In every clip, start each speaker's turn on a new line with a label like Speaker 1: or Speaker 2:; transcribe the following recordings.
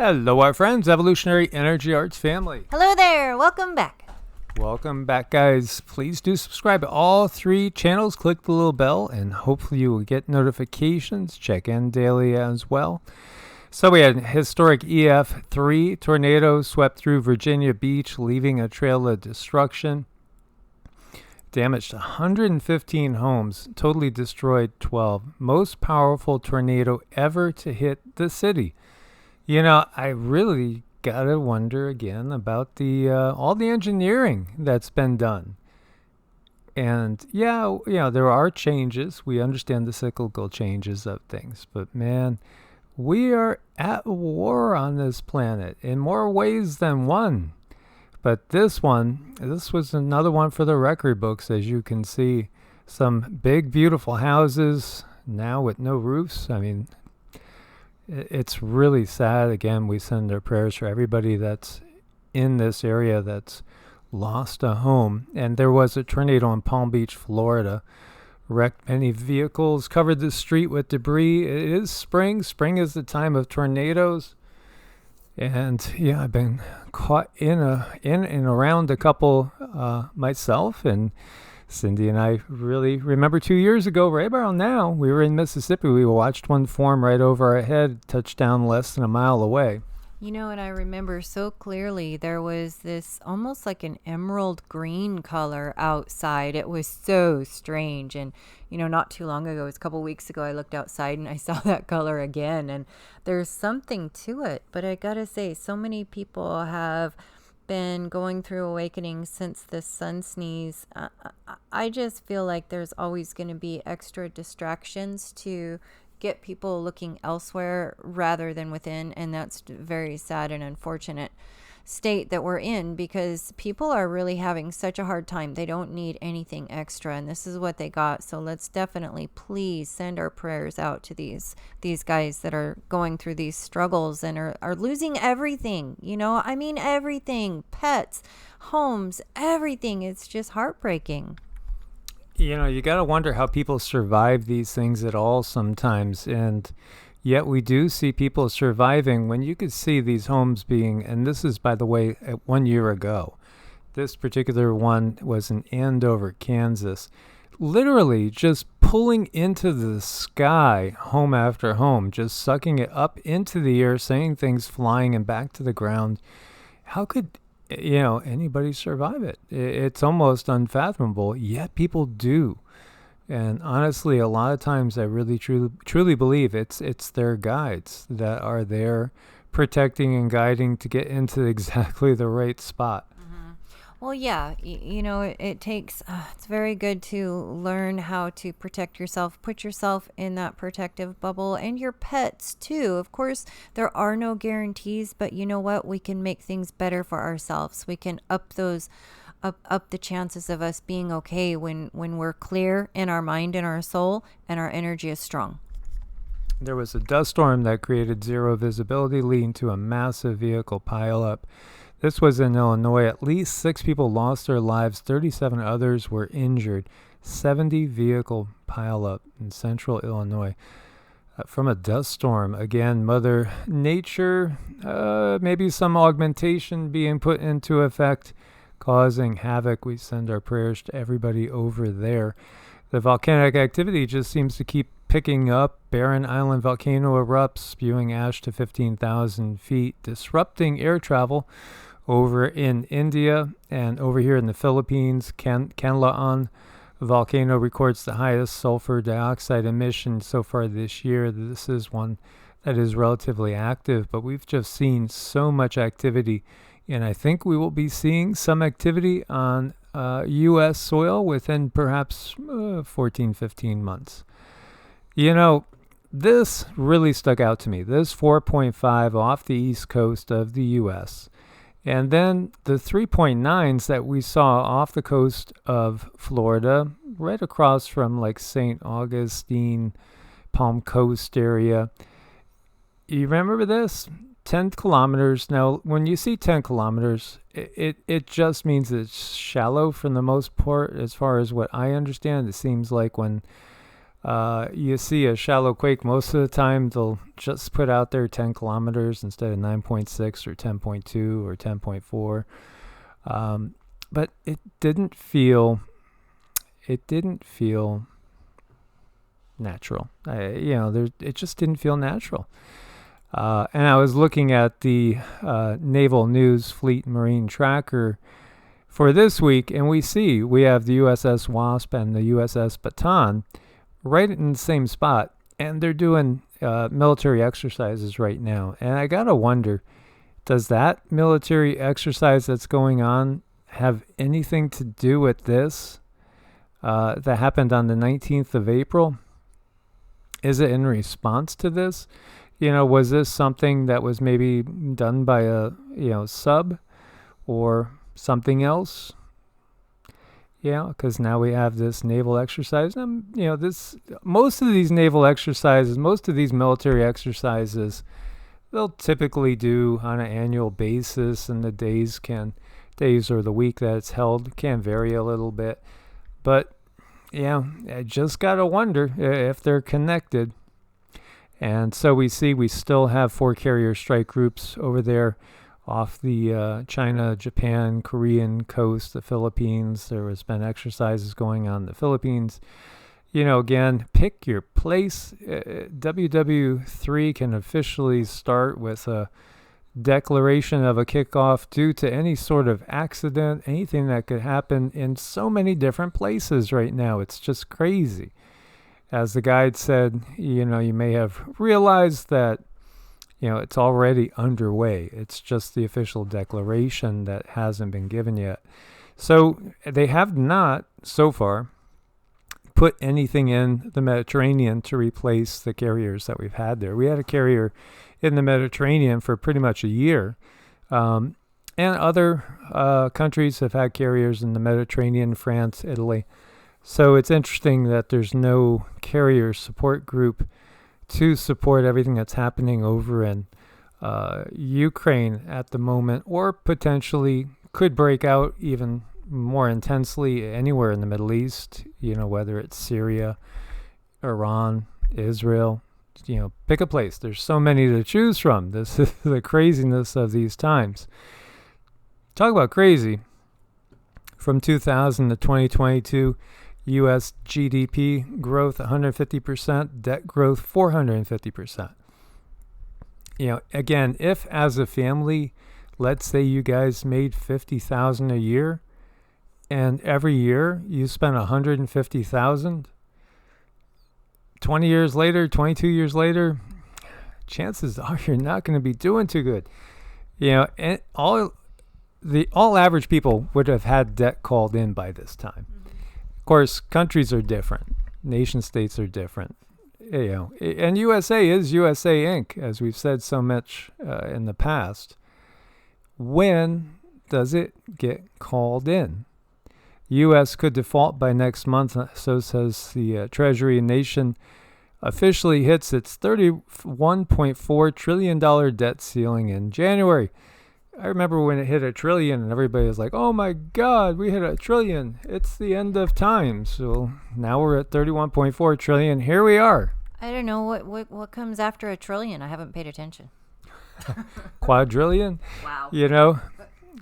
Speaker 1: Hello, our friends, Evolutionary Energy Arts family.
Speaker 2: Hello there. Welcome back.
Speaker 1: Welcome back, guys. Please do subscribe to all 3 channels. Click the little bell, and hopefully you will get notifications. Check in daily as well. So we had a historic EF3 tornado swept through Virginia Beach, leaving a trail of destruction. Damaged 115 homes, totally destroyed 12. Most powerful tornado ever to hit the city. You know, I really gotta wonder again about the all the engineering that's been done. And yeah, there are changes. We understand the cyclical changes of things, but man, we are at war on this planet in more ways than one. But this was another one for the record books, as you can see. Some big, beautiful houses now with no roofs. I mean, it's really sad. Again, we send our prayers for everybody that's in this area that's lost a home. And there was a tornado in Palm Beach, Florida. Wrecked many vehicles, covered the street with debris. It is spring. Spring is the time of tornadoes. And yeah, I've been caught in and around a couple myself, and Cindy and I really remember 2 years ago, right around now, we were in Mississippi. We watched one form right over our head, touchdown less than a mile away.
Speaker 2: You know what I remember so clearly? There was this almost like an emerald green color outside. It was so strange. And, you know, not too long ago, it was a couple weeks ago, I looked outside and I saw that color again. And there's something to it. But I gotta say, so many people have been going through awakening since the sun sneeze. I just feel like there's always going to be extra distractions to get people looking elsewhere rather than within, and that's very sad and unfortunate state that we're in, because people are really having such a hard time. They don't need anything extra, and this is what they got. So let's definitely please send our prayers out to these guys that are going through these struggles and are losing everything. You know, I mean everything, pets, homes, everything. It's just heartbreaking.
Speaker 1: You know, you got to wonder how people survive these things at all sometimes. And yet we do see people surviving when you could see these homes being, and this is, by the way, 1 year ago. This particular one was in Andover, Kansas. Literally just pulling into the sky, home after home, just sucking it up into the air, saying things flying and back to the ground. How could anybody survive it? It's almost unfathomable, yet people do. And honestly, a lot of times I really truly believe it's their guides that are there protecting and guiding to get into exactly the right spot.
Speaker 2: Well, yeah, it takes, it's very good to learn how to protect yourself, put yourself in that protective bubble, and your pets too. Of course, there are no guarantees, but you know what? We can make things better for ourselves. We can up the chances of us being okay when we're clear in our mind and our soul, and our energy is strong.
Speaker 1: There was a dust storm that created zero visibility, leading to a massive vehicle pileup. This was in Illinois. At least 6 people lost their lives. 37 others were injured. 70 vehicle pileup in central Illinois from a dust storm. Again, Mother Nature, maybe some augmentation being put into effect, causing havoc. We send our prayers to everybody over there. The volcanic activity just seems to keep picking up. Barren Island volcano erupts, spewing ash to 15,000 feet, disrupting air travel over in India and over here in the Philippines. Canlaon volcano records the highest sulfur dioxide emission so far this year. This is one that is relatively active, but we've just seen so much activity, and I think we will be seeing some activity on U.S. soil within perhaps 14, 15 months. You know, this really stuck out to me. This 4.5 off the east coast of the U.S., and then the 3.9s that we saw off the coast of Florida, right across from like St. Augustine, Palm Coast area. You remember this? 10 kilometers. Now, when you see 10 kilometers, it just means it's shallow for the most part. As far as what I understand, it seems like when You see a shallow quake, most of the time they'll just put out there 10 kilometers instead of 9.6 or 10.2 or 10.4. But it didn't feel natural. It just didn't feel natural. And I was looking at the Naval News Fleet Marine Tracker for this week, and we have the USS Wasp and the USS Baton right in the same spot, and they're doing military exercises right now. And I gotta wonder, does that military exercise that's going on have anything to do with this that happened on the 19th of April? Is it in response to this? Was this something that was maybe done by a sub or something else? Because now we have this naval exercise. Most of these naval exercises, most of these military exercises, they'll typically do on an annual basis, and the days or the week that it's held can vary a little bit. But I just gotta wonder if they're connected. And so we still have 4 carrier strike groups over there off the China, Japan, Korean coast, the Philippines. There has been exercises going on in the Philippines. Again, pick your place. WW3 can officially start with a declaration of a kickoff due to any sort of accident, anything that could happen in so many different places right now. It's just crazy. As the guide said, you may have realized that it's already underway. It's just the official declaration that hasn't been given yet. So they have not, so far, put anything in the Mediterranean to replace the carriers that we've had there. We had a carrier in the Mediterranean for pretty much a year. And other countries have had carriers in the Mediterranean, France, Italy. So it's interesting that there's no carrier support group to support everything that's happening over in Ukraine at the moment, or potentially could break out even more intensely anywhere in the Middle East, whether it's Syria, Iran, Israel, pick a place. There's so many to choose from. This is the craziness of these times. Talk about crazy. From 2000 to 2022, U.S. GDP growth 150%, debt growth 450%. Again, if as a family, let's say you guys made $50,000 a year, and every year you spent $150,000, 20 years later, 22 years later, chances are you're not going to be doing too good. And all average people would have had debt called in by this time. Of course, countries are different. Nation states are different. And USA is USA Inc., as we've said so much in the past. When does it get called in? U.S. could default by next month, so says the Treasury. Nation officially hits its $31.4 trillion debt ceiling in January. I remember when it hit $1 trillion and everybody was like, oh my God, we hit $1 trillion. It's the end of time. So now we're at 31.4 trillion. Here we are.
Speaker 2: I don't know what comes after $1 trillion. I haven't paid attention.
Speaker 1: Quadrillion?
Speaker 2: Wow.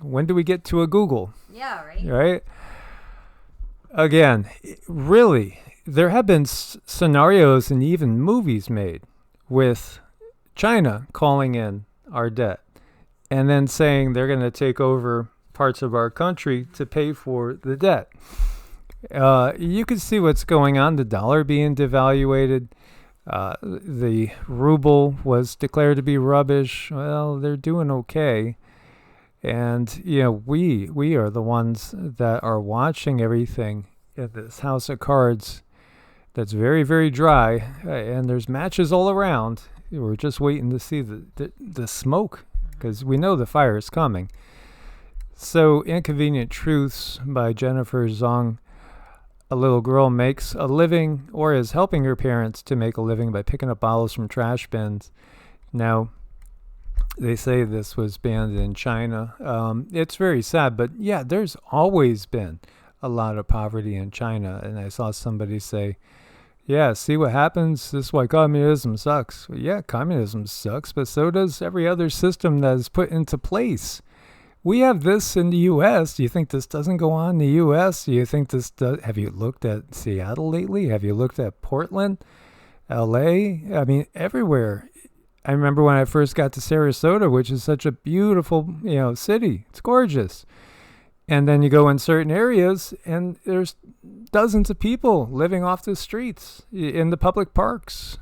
Speaker 1: When do we get to a Google?
Speaker 2: Yeah, right?
Speaker 1: Right? Again, really, there have been scenarios and even movies made with China calling in our debt and then saying they're going to take over parts of our country to pay for the debt. You can see what's going on. The dollar being devaluated. The ruble was declared to be rubbish. Well, they're doing okay. And, we are the ones that are watching everything in this house of cards that's very, very dry. And there's matches all around. We're just waiting to see the smoke, because we know the fire is coming. So, Inconvenient Truths by Jennifer Zong. A little girl makes a living, or is helping her parents to make a living, by picking up bottles from trash bins. Now, they say this was banned in China. It's very sad, but yeah, there's always been a lot of poverty in China. And I saw somebody say, Yeah, see what happens? This is why communism sucks. Well, yeah, communism sucks, but so does every other system that is put into place. We have this in the U.S. Do you think this doesn't go on in the U.S.? Do you think this does? Have you looked at Seattle lately? Have you looked at Portland, L.A.? I mean, everywhere. I remember when I first got to Sarasota, which is such a beautiful, city. It's gorgeous. And then you go in certain areas, and there's dozens of people living off the streets in the public parks.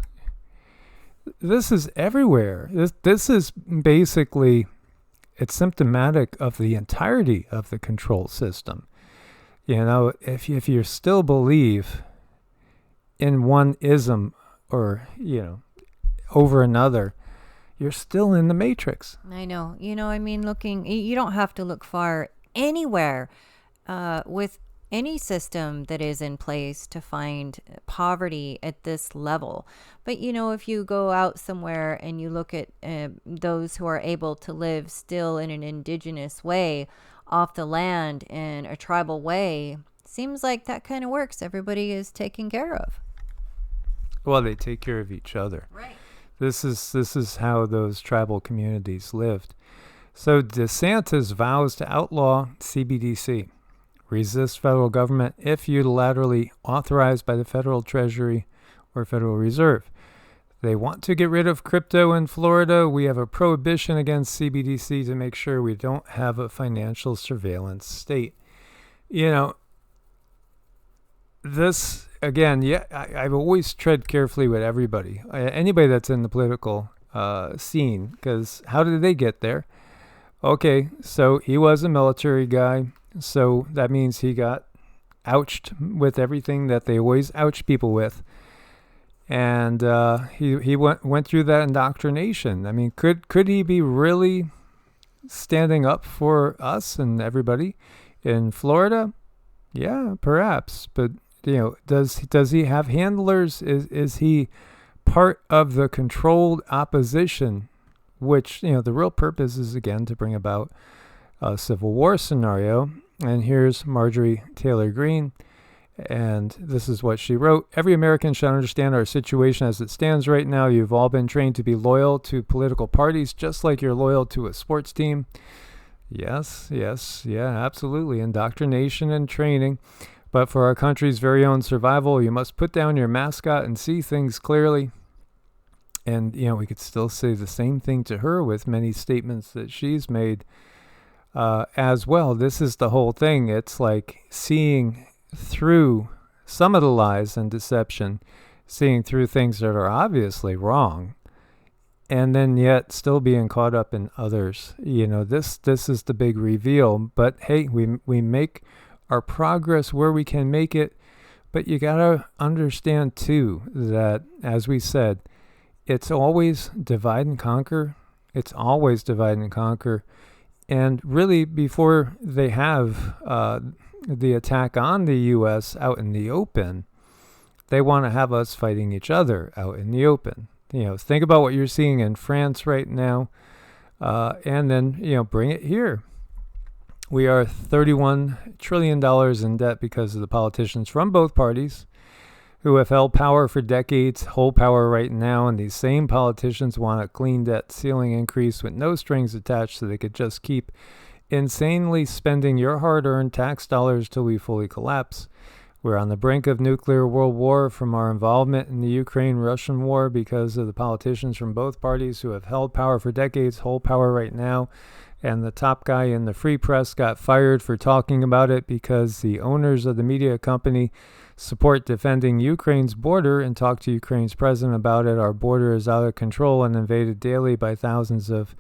Speaker 1: This is everywhere. This is basically, it's symptomatic of the entirety of the control system. If you still believe in one ism or, over another, you're still in the matrix.
Speaker 2: I know. You don't have to look far anywhere with any system that is in place to find poverty at this level. But, if you go out somewhere and you look at those who are able to live still in an indigenous way off the land in a tribal way, seems like that kind of works. Everybody is taken care of.
Speaker 1: Well, they take care of each other.
Speaker 2: Right.
Speaker 1: This is how those tribal communities lived. So DeSantis vows to outlaw CBDC, resist federal government if unilaterally authorized by the Federal Treasury or Federal Reserve. They want to get rid of crypto in Florida. We have a prohibition against CBDC to make sure we don't have a financial surveillance state. This, again, I've always tread carefully with everybody, anybody that's in the political scene, because how did they get there? Okay, so he was a military guy, so that means he got ouched with everything that they always ouch people with. And he went through that indoctrination. I mean, could he be really standing up for us and everybody in Florida? Yeah, perhaps. But does he have handlers? Is he part of the controlled opposition? Which, the real purpose is, again, to bring about a civil war scenario. And here's Marjorie Taylor Greene. And this is what she wrote. Every American should understand our situation as it stands right now. You've all been trained to be loyal to political parties, just like you're loyal to a sports team. Yes, yeah, absolutely. Indoctrination and training. But for our country's very own survival, you must put down your mascot and see things clearly. And, we could still say the same thing to her with many statements that she's made as well. This is the whole thing. It's like seeing through some of the lies and deception, seeing through things that are obviously wrong, and then yet still being caught up in others. This is the big reveal. But, hey, we make our progress where we can make it. But you got to understand, too, that, as we said, it's always divide and conquer. It's always divide and conquer. And really, before they have the attack on the U.S. out in the open, they want to have us fighting each other out in the open. Think about what you're seeing in France right now, and then, bring it here. We are $31 trillion in debt because of the politicians from both parties who have held power for decades, hold power right now, and these same politicians want a clean debt ceiling increase with no strings attached so they could just keep insanely spending your hard-earned tax dollars till we fully collapse. We're on the brink of nuclear world war from our involvement in the Ukraine-Russian war because of the politicians from both parties who have held power for decades, hold power right now. And the top guy in the free press got fired for talking about it because the owners of the media company support defending Ukraine's border and talk to Ukraine's president about it. Our border is out of control and invaded daily by thousands of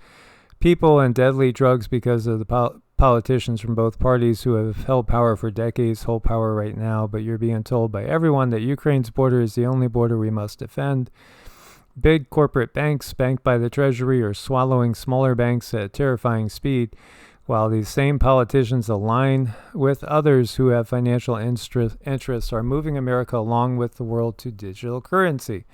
Speaker 1: people and deadly drugs because of the politicians from both parties who have held power for decades, hold power right now. But you're being told by everyone that Ukraine's border is the only border we must defend. Big corporate banks banked by the Treasury are swallowing smaller banks at a terrifying speed, while these same politicians align with others who have financial interests are moving America along with the world to digital currency.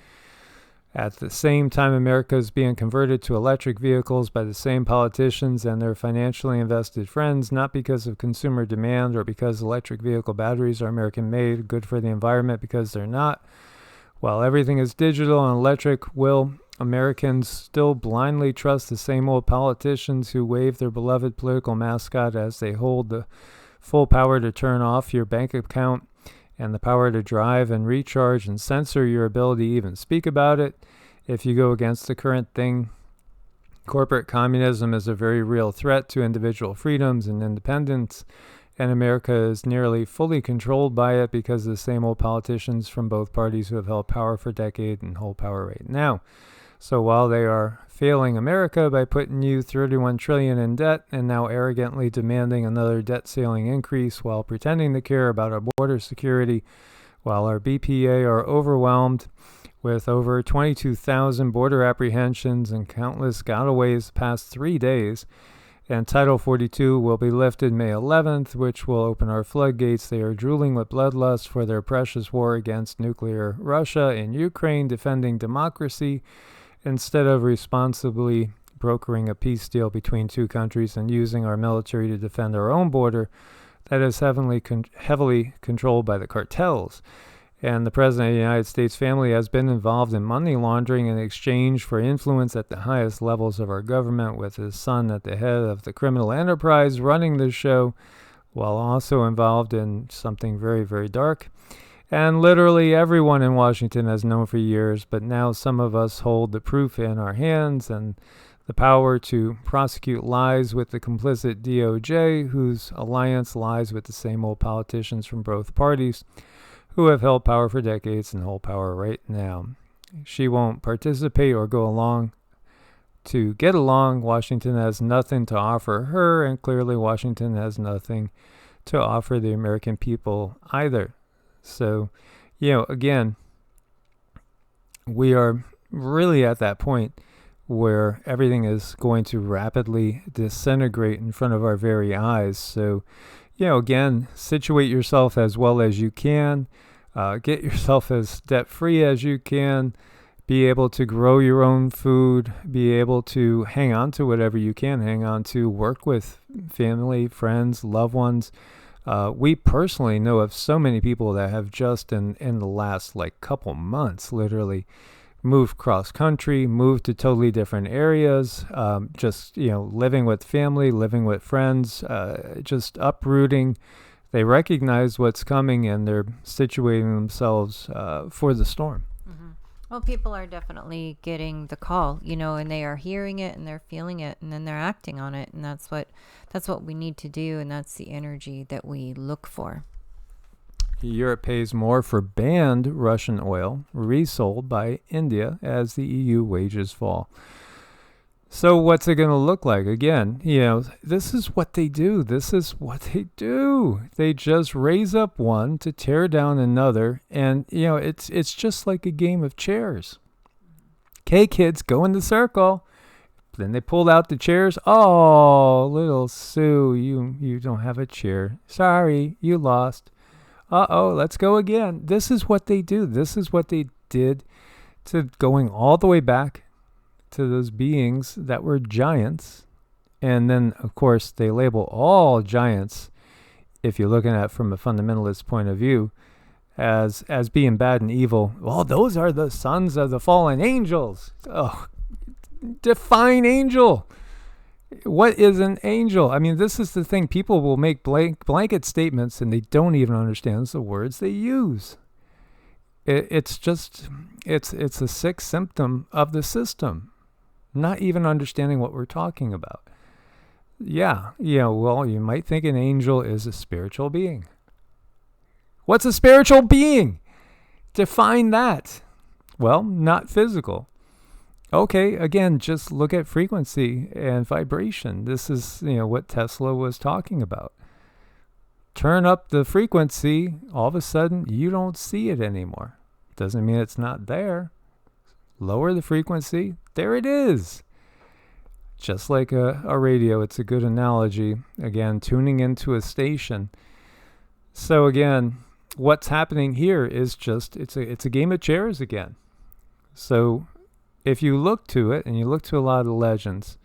Speaker 1: At the same time, America is being converted to electric vehicles by the same politicians and their financially invested friends, not because of consumer demand or because electric vehicle batteries are American-made, good for the environment, because they're not. While everything is digital and electric, will Americans still blindly trust the same old politicians who wave their beloved political mascot as they hold the full power to turn off your bank account and the power to drive and recharge and censor your ability to even speak about it if you go against the current thing? Corporate communism is a very real threat to individual freedoms and independence, and America is nearly fully controlled by it because of the same old politicians from both parties who have held power for decades and hold power right now. So while they are failing America by putting you $31 trillion in debt and now arrogantly demanding another debt ceiling increase while pretending to care about our border security, while our BPA are overwhelmed with over 22,000 border apprehensions and countless gotaways the past 3 days, and Title 42 will be lifted May 11th, which will open our floodgates. They are drooling with bloodlust for their precious war against nuclear Russia in Ukraine, defending democracy, instead of responsibly brokering a peace deal between two countries and using our military to defend our own border that is heavily controlled by the cartels. And the President of the United States family has been involved in money laundering in exchange for influence at the highest levels of our government, with his son at the head of the criminal enterprise running the show, while also involved in something very, very dark. And literally everyone in Washington has known for years, but now some of us hold the proof in our hands and the power to prosecute lies with the complicit DOJ, whose alliance lies with the same old politicians from both parties who have held power for decades and hold power right now. She won't participate or go along to get along. Washington has nothing to offer her, and clearly Washington has nothing to offer the American people either. So, again, we are really at that point where everything is going to rapidly disintegrate in front of our very eyes. So, again, situate yourself as well as you can. Get yourself as debt-free as you can. Be able to grow your own food. Be able to hang on to whatever you can hang on to. Work with family, friends, loved ones. We personally know of so many people that have just in the last couple months literally moved cross-country, moved to totally different areas, living with family, living with friends, just uprooting. They recognize what's coming and they're situating themselves for the storm.
Speaker 2: Mm-hmm. Well, people are definitely getting the call, and they are hearing it and they're feeling it and then they're acting on it. And that's what we need to do. And that's the energy that we look for.
Speaker 1: Europe pays more for banned Russian oil resold by India as the EU wages fall. So what's it going to look like? Again, this is what they do. They just raise up one to tear down another. And, it's just like a game of chairs. Okay, kids, go in the circle. Then they pulled out the chairs. Oh, little Sue, you don't have a chair. Sorry, you lost. Uh-oh, let's go again. This is what they do. This is what they did to going all the way back to those beings that were giants. And then, of course, they label all giants, if you're looking at it from a fundamentalist point of view, as being bad and evil. Well, those are the sons of the fallen angels. Oh, define angel. What is an angel? I mean, this is the thing. People will make blanket statements and they don't even understand the words they use. It's a sick symptom of the system. Not even understanding what we're talking about. Yeah, well, you might think an angel is a spiritual being. What's a spiritual being? Define that. Well, not physical. Okay, again, just look at frequency and vibration. This is, what Tesla was talking about. Turn up the frequency, all of a sudden, you don't see it anymore. Doesn't mean it's not there. Lower the frequency, there it is. Just like a radio, it's a good analogy. Again, tuning into a station. So again, what's happening here is just, it's a game of chairs again. So if you look to it, and you look to a lot of the legends,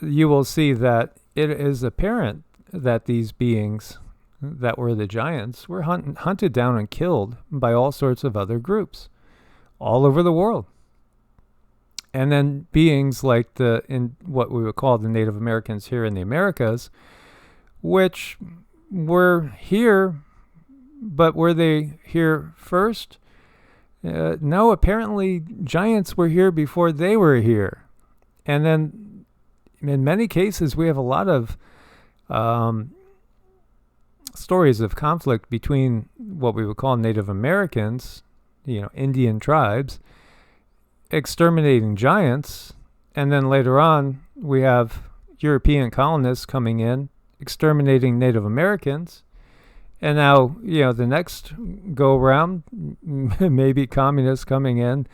Speaker 1: you will see that it is apparent that these beings that were the giants were hunted down and killed by all sorts of other groups all over the world. And then beings like in what we would call the Native Americans here in the Americas, which were here, but were they here first? No, apparently giants were here before they were here. And then in many cases, we have a lot of stories of conflict between what we would call Native Americans, Indian tribes, exterminating giants. And then later on, we have European colonists coming in, exterminating Native Americans. And now, the next go around, maybe communists coming in,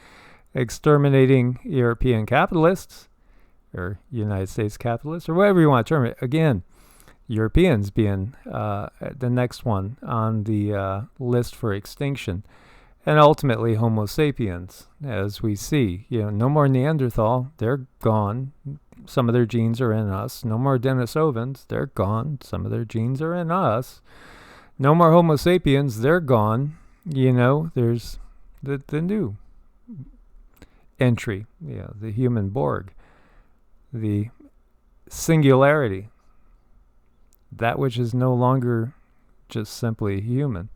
Speaker 1: exterminating European capitalists, or United States capitalists, or whatever you want to term it. Again, Europeans being the next one on the list for extinction. And ultimately, Homo sapiens, as we see. No more Neanderthal, they're gone. Some of their genes are in us. No more Denisovans, they're gone. Some of their genes are in us. No more Homo sapiens, they're gone. There's the new entry, the human Borg, the singularity, that which is no longer just simply human.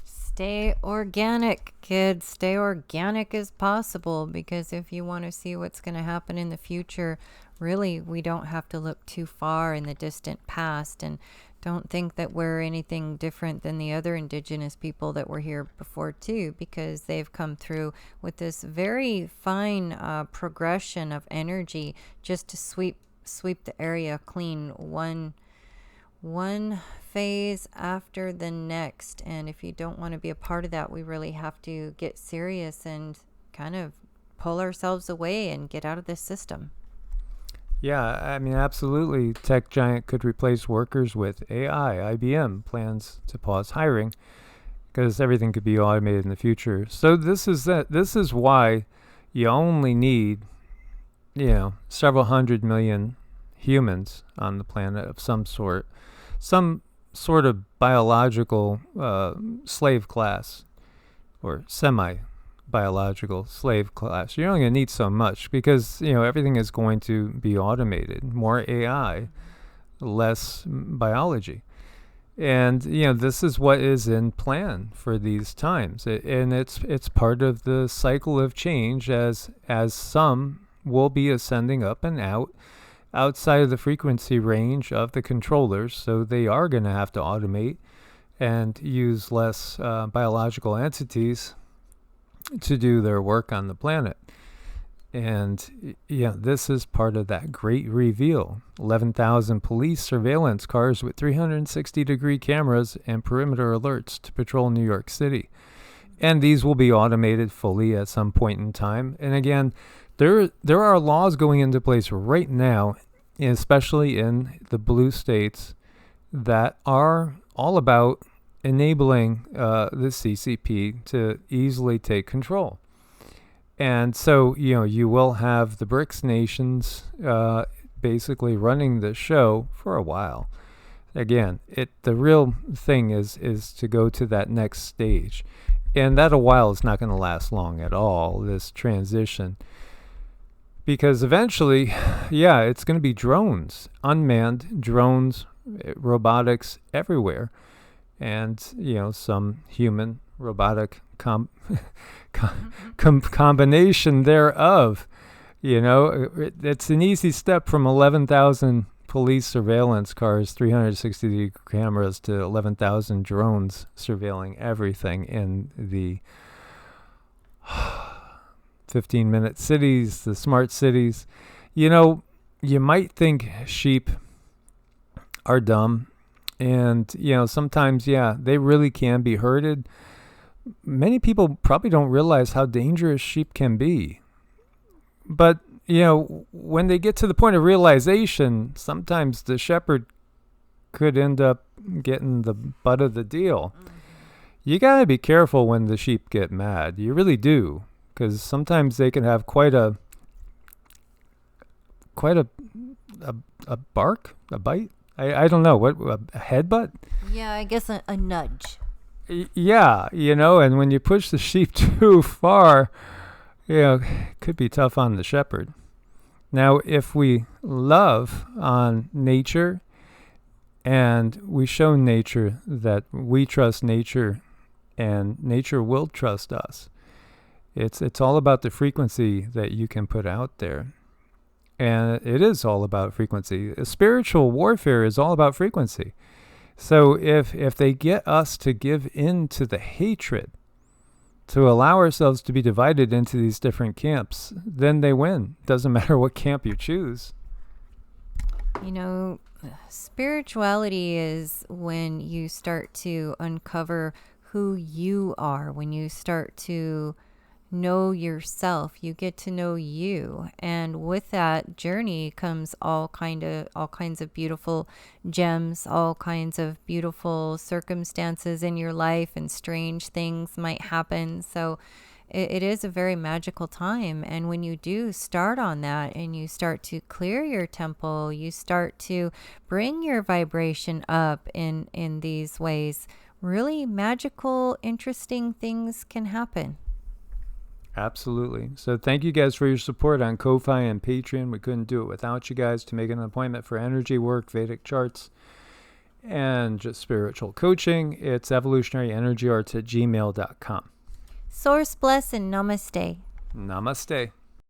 Speaker 2: Stay organic, kids. Stay organic as possible, because if you want to see what's going to happen in the future, really, we don't have to look too far in the distant past, and don't think that we're anything different than the other indigenous people that were here before too, because they've come through with this very fine progression of energy just to sweep the area clean, one phase after the next. And if you don't want to be a part of that, we really have to get serious and kind of pull ourselves away and get out of this system.
Speaker 1: Yeah, I mean, absolutely. Tech giant could replace workers with AI. IBM plans to pause hiring because everything could be automated in the future. So this is why you only need, several 100 million humans on the planet of some sort of biological slave class, or semi-biological slave class. You're only going to need so much because, everything is going to be automated. More AI, less biology. And, this is what is in plan for these times. And it's part of the cycle of change as some will be ascending up and outside of the frequency range of the controllers. So they are going to have to automate and use less biological entities to do their work on the planet. And this is part of that great reveal. 11,000 police surveillance cars with 360-degree cameras and perimeter alerts to patrol New York City. And these will be automated fully at some point in time. And again, there are laws going into place right now, especially in the blue states, that are all about enabling the CCP to easily take control. And so, you will have the BRICS nations basically running the show for a while. Again, the real thing is to go to that next stage. And that a while is not going to last long at all, this transition. Because eventually, it's going to be drones, unmanned drones, robotics everywhere. And, some human robotic combination thereof. It's an easy step from 11,000 police surveillance cars, 360 cameras, to 11,000 drones surveilling everything in the 15-minute cities, the smart cities. You might think sheep are dumb, and sometimes they really can be herded. Many people probably don't realize how dangerous sheep can be. But, when they get to the point of realization, sometimes the shepherd could end up getting the butt of the deal. You got to be careful when the sheep get mad. You really do. Because sometimes they can have quite a bark, a bite. I don't know, what, a headbutt?
Speaker 2: Yeah, I guess a nudge.
Speaker 1: Yeah, and when you push the sheep too far, it could be tough on the shepherd. Now, if we love on nature and we show nature that we trust nature and nature will trust us, it's all about the frequency that you can put out there. And it is all about frequency. Spiritual warfare is all about frequency. So if they get us to give in to the hatred, to allow ourselves to be divided into these different camps, then they win. Doesn't matter what camp you choose.
Speaker 2: Spirituality is when you start to uncover who you are, when you start to know yourself, you get to know you, and with that journey comes all kinds of beautiful gems, all kinds of beautiful circumstances in your life, and strange things might happen. So it is a very magical time. And when you do start on that and you start to clear your temple, you start to bring your vibration up in these ways, really magical, interesting things can happen.
Speaker 1: Absolutely. So thank you guys for your support on Ko-Fi and Patreon. We couldn't do it without you guys. To make an appointment for energy work, Vedic charts, and just spiritual coaching, it's evolutionaryenergyarts@gmail.com.
Speaker 2: Source bless and namaste.
Speaker 1: Namaste.